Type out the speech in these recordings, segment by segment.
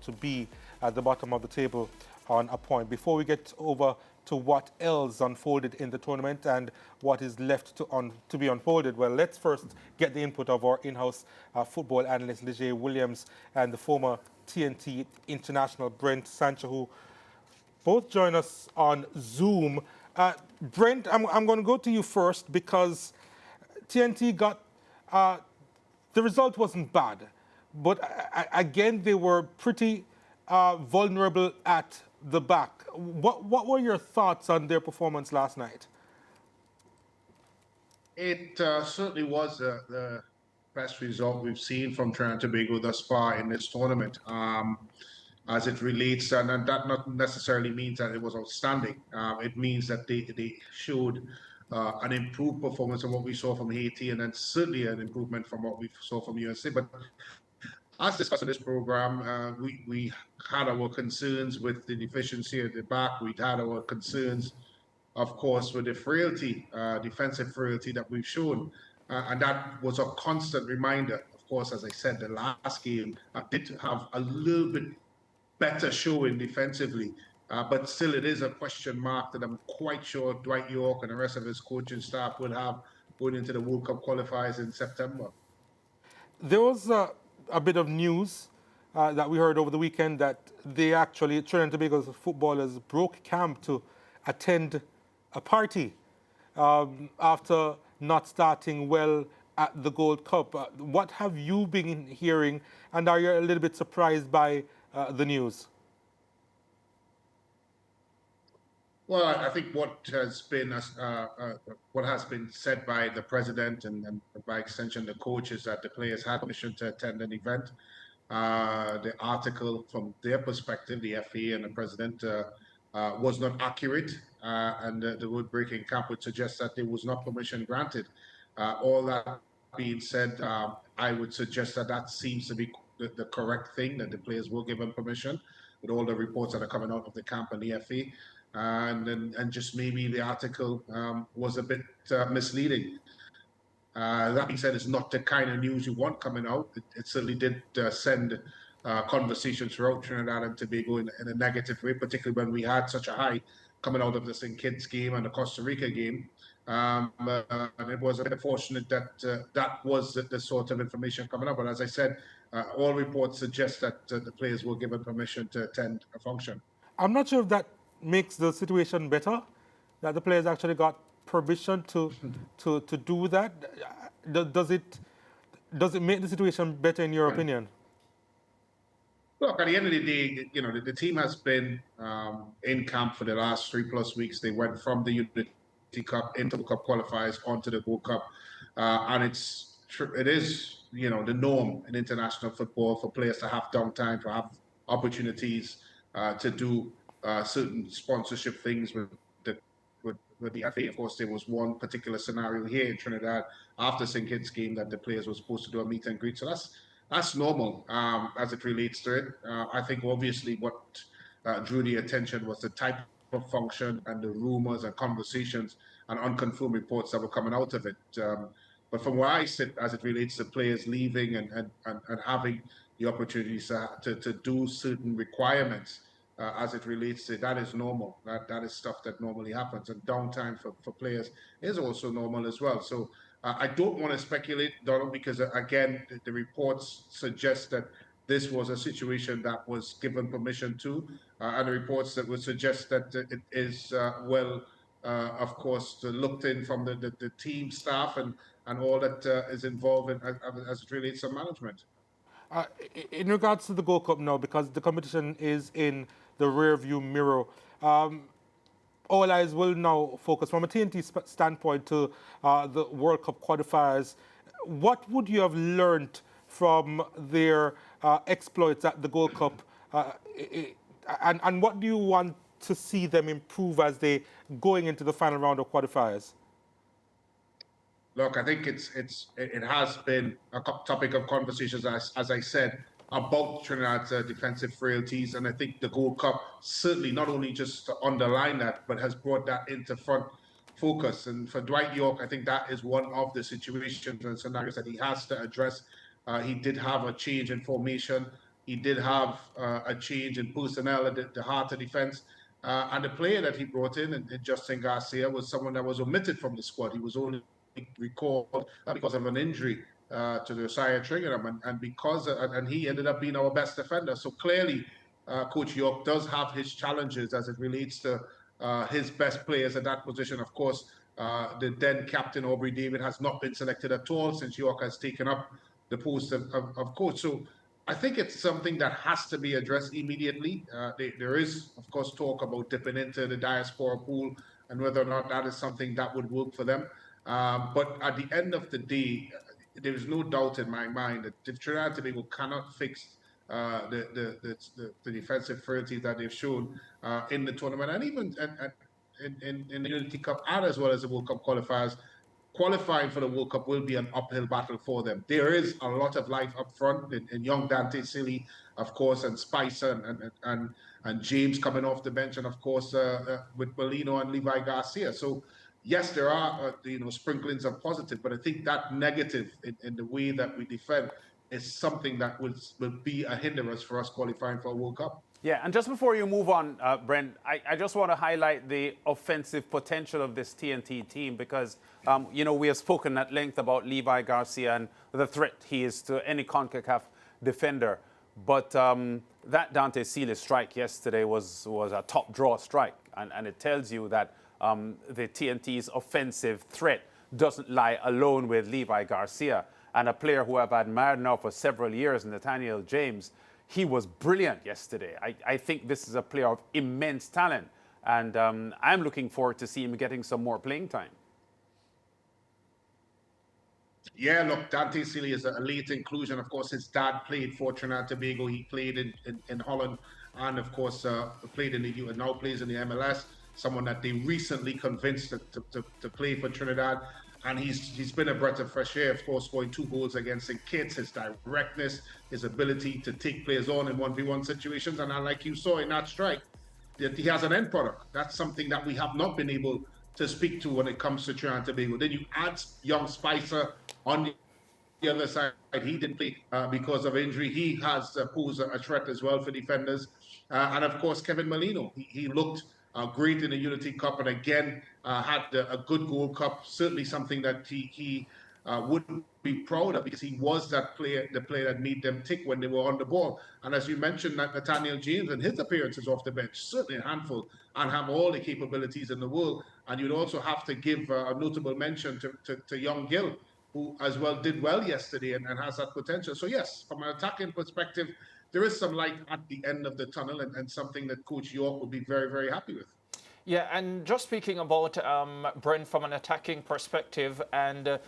to be at the bottom of the table on a point. Before we get over to what else unfolded in the tournament and what is left to be unfolded, well, let's first get the input of our in-house football analyst, Leger Williams, and the former TNT international, Brent Sancho, who both join us on Zoom. Brent, I'm going to go to you first because TNT got the result wasn't bad, but again they were pretty vulnerable at the back. What were your thoughts on their performance last night? It certainly was the best result we've seen from Trinidad and Tobago thus far in this tournament. As it relates, and that not necessarily means that it was outstanding. It means that they showed an improved performance on what we saw from Haiti, and then certainly an improvement from what we saw from USA. But as discussed in this program, we had our concerns with the deficiency at the back. We had our concerns, of course, with the frailty, defensive frailty that we've shown. And that was a constant reminder. Of course, as I said, the last game did have a little bit better showing defensively. But still, it is a question mark that I'm quite sure Dwight York and the rest of his coaching staff will have going into the World Cup qualifiers in September. There was a bit of news that we heard over the weekend that Trinidad and Tobago's footballers broke camp to attend a party after not starting well at the Gold Cup. What have you been hearing, and are you a little bit surprised by the news? Well, I think what has been said by the president and by extension the coach is that the players had permission to attend an event. The article from their perspective, the FA and the president, was not accurate, and the word breaking camp would suggest that there was not permission granted. All that being said, I would suggest that that seems to be the correct thing, that the players were given permission with all the reports that are coming out of the camp and the FA. And just maybe the article was a bit misleading. That being said, it's not the kind of news you want coming out. It certainly did send conversations throughout Trinidad and Tobago in a negative way, particularly when we had such a high coming out of the St. Kitts game and the Costa Rica game. And it was a bit unfortunate that that was the sort of information coming up. But as I said, all reports suggest that the players were given permission to attend a function. I'm not sure if that makes the situation better, that the players actually got permission to do that. Does it make the situation better in your opinion? Look, at the end of the day, you know, the team has been in camp for the last 3+ weeks. They went from the Unity Cup into the Cup qualifiers onto the Gold Cup, and it is, you know, the norm in international football for players to have downtime, to have opportunities to do certain sponsorship things with the FA. Of course, there was one particular scenario here in Trinidad after St. Kitts game that the players were supposed to do a meet and greet. So that's normal as it relates to it. I think obviously what drew the attention was the type of function and the rumors and conversations and unconfirmed reports that were coming out of it. But from where I sit, as it relates to players leaving and having the opportunities to do certain requirements, as it relates to that is normal. That is stuff that normally happens, and downtime for players is also normal as well. So I don't want to speculate, Donald, because again, the reports suggest that this was a situation that was given permission to, and the reports that would suggest that it is of course, looked in from the team staff and all that is involved as it relates to management. In regards to the Gold Cup now, because the competition is in the rear view mirror, all eyes will now focus from a TNT standpoint to the World Cup qualifiers. What would you have learned from their exploits at the Gold Cup, and what do you want to see them improve as they going into the final round of qualifiers? Look, I think it has been a topic of conversations, as I said, about Trinidad's defensive frailties, and I think the Gold Cup certainly not only just to underline that, but has brought that into front focus. And for Dwight York, I think that is one of the situations and scenarios that he has to address. He did have a change in formation. he did have a change in personnel at the heart of defense. And the player that he brought in Justin Garcia, was someone that was omitted from the squad. He was only recalled because of an injury to the Josiah Trinidad, and he ended up being our best defender. So clearly, Coach York does have his challenges as it relates to his best players at that position. Of course, the then captain Aubrey David has not been selected at all since York has taken up the post of coach. So I think it's something that has to be addressed immediately. There is, of course, talk about dipping into the diaspora pool and whether or not that is something that would work for them. But at the end of the day, there is no doubt in my mind that if Trinidad and Tobago cannot fix the defensive frailty that they've shown in the tournament, and even in the Unity Cup and as well as the World Cup qualifiers, qualifying for the World Cup will be an uphill battle for them. There is a lot of life up front in young Dante Silly, of course, and Spicer and James coming off the bench, and of course with Molino and Levi Garcia. So yes, there are sprinklings of positive, but I think that negative in the way that we defend is something that will be a hindrance for us qualifying for a World Cup. Yeah, and just before you move on, Brent, I just want to highlight the offensive potential of this TNT team because, we have spoken at length about Levi Garcia and the threat he is to any CONCACAF defender. But that Dante Sealy strike yesterday was a top draw strike, and it tells you that the TNT's offensive threat doesn't lie alone with Levi Garcia. And a player who I've admired now for several years, Nathaniel James, he was brilliant yesterday. I think this is a player of immense talent, and I'm looking forward to see him getting some more playing time. Yeah, look, Dante Sealy is a late inclusion. Of course, his dad played for Trinidad and Tobago. He played in Holland, and of course, played in the U, and now plays in the MLS. Someone that they recently convinced to play for Trinidad. And he's been a breath of fresh air, of course, scoring 2 goals against St. Kitts, his directness, his ability to take players on in 1v1 situations. And like you saw in that strike, that he has an end product. That's something that we have not been able to speak to when it comes to Trinidad and Tobago. Then you add young Spicer on the other side. He didn't play because of injury. He has posed a threat as well for defenders. And of course, Kevin Molino, he looked great in the Unity Cup, and again had a good Gold Cup. Certainly something that he would be proud of, because he was the player that made them tick when they were on the ball. And as you mentioned, Nathaniel James and his appearances off the bench, certainly a handful, and have all the capabilities in the world. And you'd also have to give a notable mention to young Gill, who as well did well yesterday and has that potential. So yes, from an attacking perspective, there is some light at the end of the tunnel, and something that Coach York will be very, very happy with. Yeah, and just speaking about Brent from an attacking perspective, and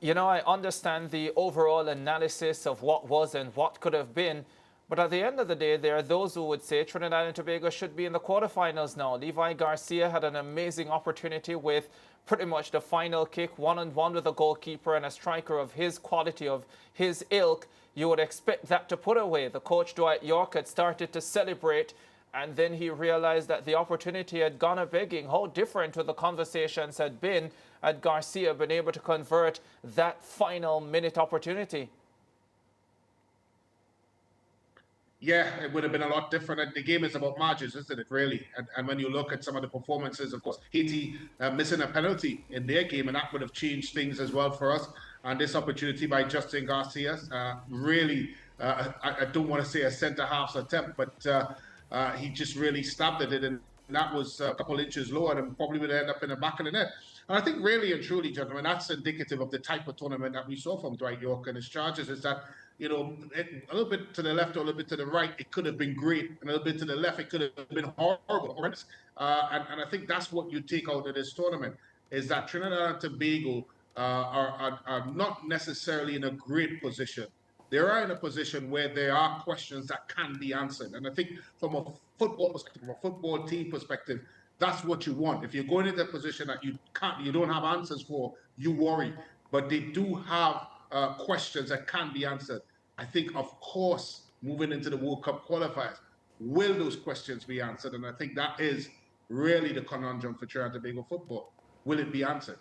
I understand the overall analysis of what was and what could have been, but at the end of the day, there are those who would say Trinidad and Tobago should be in the quarterfinals now. Levi Garcia had an amazing opportunity with pretty much the final kick, one-on-one with a goalkeeper and a striker of his quality, of his ilk. You would expect that to put away. The coach, Dwight York, had started to celebrate, and then he realized that the opportunity had gone a-begging. How different would the conversations had been had Garcia been able to convert that final minute opportunity? Yeah, it would have been a lot different. The game is about margins, isn't it, really? And when you look at some of the performances, of course, Haiti missing a penalty in their game, and that would have changed things as well for us. And this opportunity by Justin Garcia, really, I don't want to say a centre-half's attempt, but he just really stabbed at it, and that was a couple inches lower and probably would end up in the back of the net. And I think really and truly, gentlemen, that's indicative of the type of tournament that we saw from Dwight York and his charges, is that, a little bit to the left or a little bit to the right, it could have been great. And a little bit to the left, it could have been horrible. And I think that's what you take out of this tournament, is that Trinidad and Tobago are not necessarily in a great position. They are in a position where there are questions that can be answered. And I think from a football perspective, from a football team perspective, that's what you want. If you're going into a position that you don't have answers for, you worry. But they do have questions that can be answered. I think, of course, moving into the World Cup qualifiers, will those questions be answered? And I think that is really the conundrum for Trinidad and Tobago football. Will it be answered?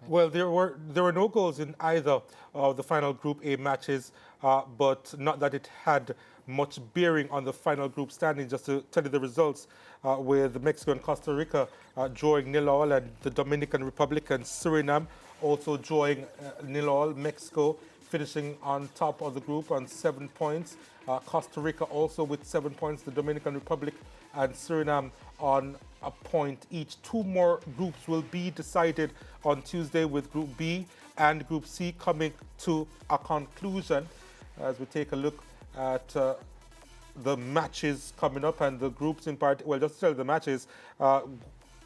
Well, there were no goals in either of the final Group A matches, but not that it had much bearing on the final group standing. Just to tell you the results, with Mexico and Costa Rica drawing 0-0, and the Dominican Republic and Suriname also drawing 0-0. Mexico finishing on top of the group on 7 points. Costa Rica also with 7 points. The Dominican Republic and Suriname on a point each. 2 more groups will be decided on Tuesday, with Group B and Group C coming to a conclusion as we take a look at the matches coming up and the groups in part. Well, just to tell you the matches,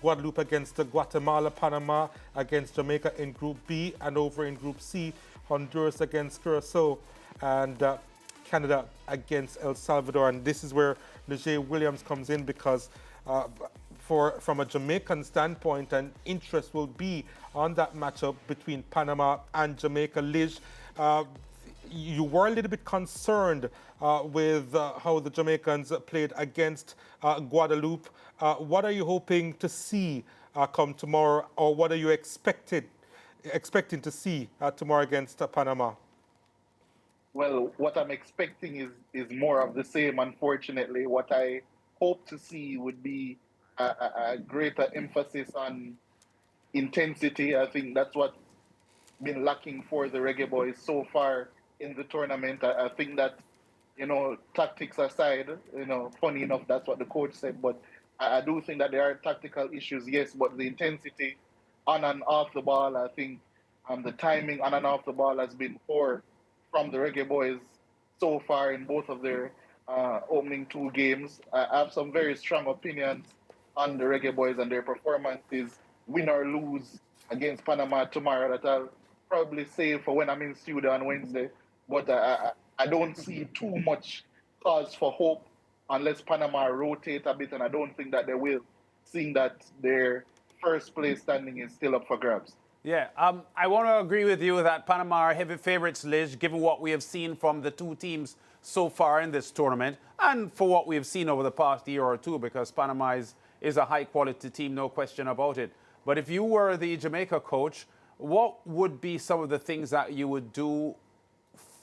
Guadeloupe against Guatemala, Panama against Jamaica in Group B, and over in Group C, Honduras against Curacao, and Canada against El Salvador. And this is where Leger Williams comes in, because from a Jamaican standpoint, an interest will be on that matchup between Panama and Jamaica. Lige, you were a little bit concerned with how the Jamaicans played against Guadeloupe. What are you hoping to see come tomorrow, or what are you expecting to see tomorrow against Panama? Well, what I'm expecting is more of the same, unfortunately. What I hope to see would be a greater emphasis on intensity. I think that's what's been lacking for the Reggae Boys so far in the tournament. I think that, tactics aside, funny enough, that's what the coach said, but I do think that there are tactical issues, yes, but the intensity on and off the ball, I think the timing on and off the ball has been poor from the Reggae Boys so far in both of their opening 2 games. I have some very strong opinions on the Reggae Boys and their performances, win or lose against Panama tomorrow, that I'll probably save for when I'm in studio on Wednesday. But I don't see too much cause for hope unless Panama rotate a bit, and I don't think that they will, seeing that their first place standing is still up for grabs. Yeah, I want to agree with you that Panama are heavy favorites, Liz, given what we have seen from the 2 teams so far in this tournament, and for what we have seen over the past year or 2, because Panama is a high-quality team, no question about it. But if you were the Jamaica coach, what would be some of the things that you would do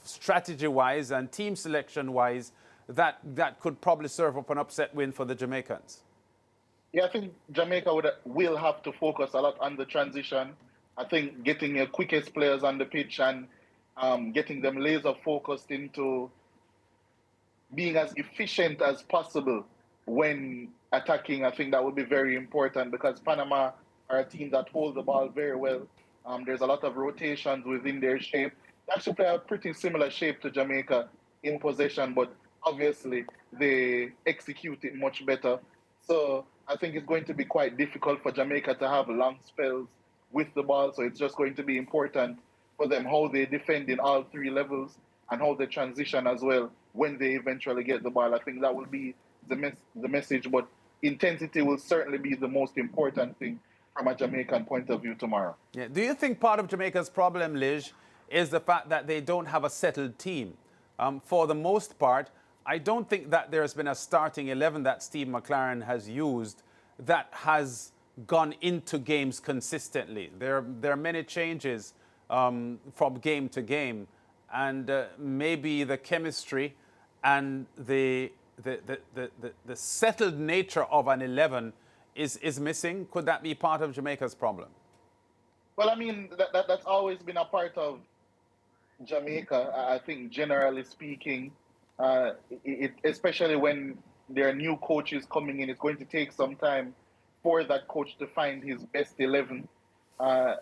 strategy-wise and team selection-wise that could probably serve up an upset win for the Jamaicans? Yeah, I think Jamaica will have to focus a lot on the transition. I think getting your quickest players on the pitch and getting them laser focused into being as efficient as possible when attacking, I think that would be very important, because Panama are a team that hold the ball very well. There's a lot of rotations within their shape. They actually play a pretty similar shape to Jamaica in possession, but obviously they execute it much better. So I think it's going to be quite difficult for Jamaica to have long spells with the ball. So it's just going to be important for them how they defend in all 3 levels and how they transition as well when they eventually get the ball. I think that will be the message, but intensity will certainly be the most important thing from a Jamaican point of view tomorrow. Yeah. Do you think part of Jamaica's problem, Liz, is the fact that they don't have a settled team? For the most part, I don't think that there's been a starting 11 that Steve McLaren has used that has gone into games consistently. There are many changes from game to game, and maybe the chemistry and the settled nature of an 11 is missing. Could that be part of Jamaica's problem? Well, I mean, that's always been a part of Jamaica. I think, generally speaking, especially when there are new coaches coming in, it's going to take some time for that coach to find his best 11. So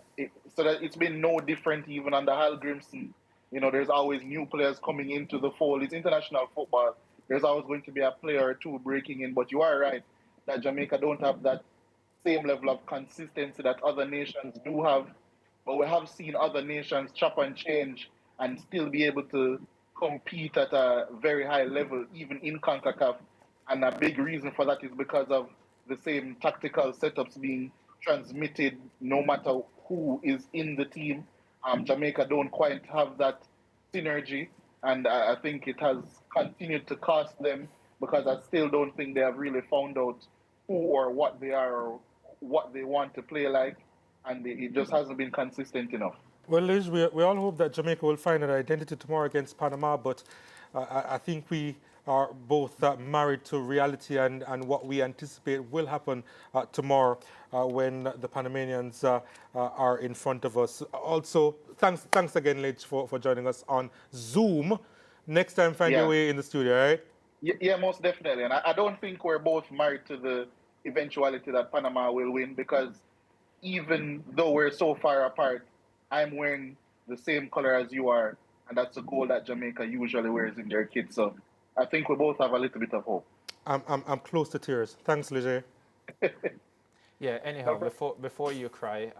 that it's been no different even under Hal Grimson. There's always new players coming into the fold. It's international football. There's always going to be a player or 2 breaking in. But you are right that Jamaica don't have that same level of consistency that other nations do have. But we have seen other nations chop and change and still be able to compete at a very high level, even in CONCACAF. And a big reason for that is because of the same tactical setups being transmitted no matter who is in the team. Jamaica don't quite have that synergy, and I think it has continued to cost them, because I still don't think they have really found out who or what they are or what they want to play like, and it just hasn't been consistent enough. Well, Liz, we all hope that Jamaica will find an identity tomorrow against Panama, but I think we are both married to reality and what we anticipate will happen tomorrow when the Panamanians are in front of us. Also, thanks again, Lidge, for joining us on Zoom. Next time, find your way in the studio, right? Yeah, most definitely. And I don't think we're both married to the eventuality that Panama will win, because even though we're so far apart, I'm wearing the same color as you are, and that's the gold that Jamaica usually wears in their kits. So I think we both have a little bit of hope. I'm close to tears. Thanks, Leger. Yeah, anyhow, before you cry,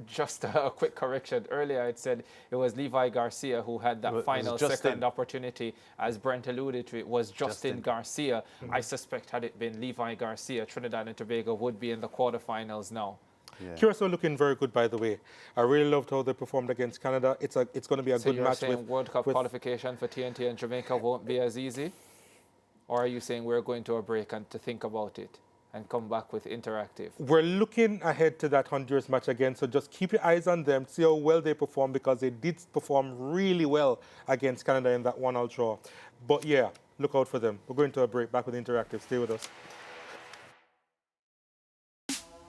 just a quick correction. Earlier I said it was Levi Garcia who had that final second opportunity. As Brent alluded to, it was Justin Garcia. I suspect had it been Levi Garcia, Trinidad and Tobago would be in the quarterfinals now. Yeah. Curacao looking very good, by the way. I really loved how they performed against Canada. It's going to be a good match. So you're saying World Cup qualification for TNT and Jamaica won't be as easy? Or are you saying we're going to a break and to think about it and come back with interactive? We're looking ahead to that Honduras match again, so just keep your eyes on them, see how well they perform, because they did perform really well against Canada in that 1-1 draw. But yeah, look out for them. We're going to a break. Back with interactive. Stay with us.